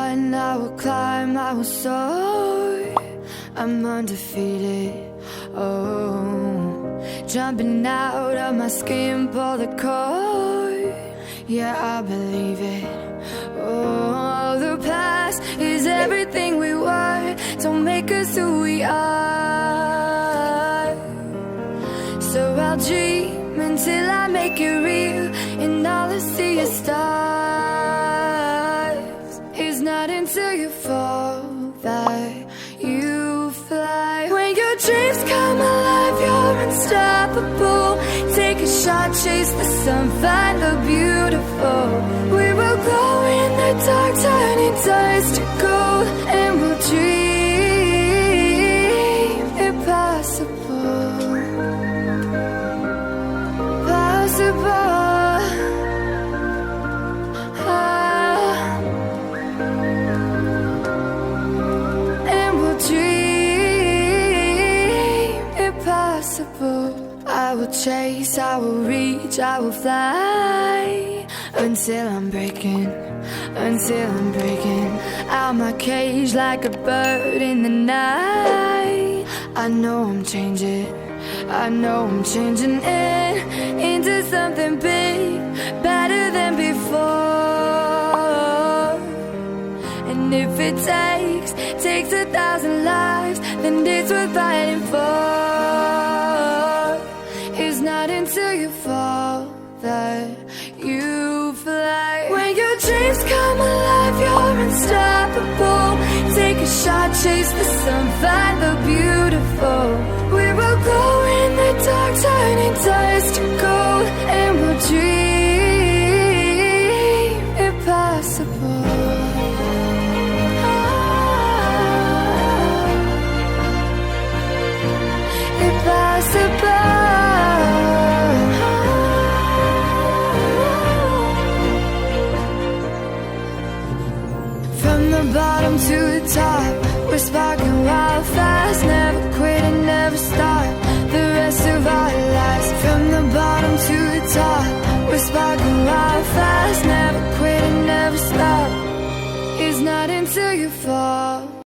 run, I will climb, I will soar. I'm undefeated, oh. Jumping out of my skin, pull the cord. Yeah, I believe it. Oh, the past is everything we were. Don't make us who we are. So I'll dream until I make it real, and all I see is stars. It's not until you fall that you fly. When your dreams come alive, you're unstoppable. Take a shot, chase the sun, find the beautiful. We will glow in the dark, turning dust to gold, and we'll dream impossible. Possible. And we'll dream impossible. I will chase, I will reach, I will fly until I'm breaking out my cage like a bird in the night. I know I'm changing into something big, better than before. And if it takes 1,000 lives, then it's worth fighting for. It's not until you fall that you fly. When your dreams come alive, you're unstoppable. Take a shot, chase the sun, find the beautiful. We will go in the dark, turning dust to gold, and we'll dream impossible. Impossible. From the bottom to the top, we're sparking wild fast. Never quit and never stop the rest of our lives. From the bottom to the top, we're sparking wild fast. Never quit and never stop. It's not until you fall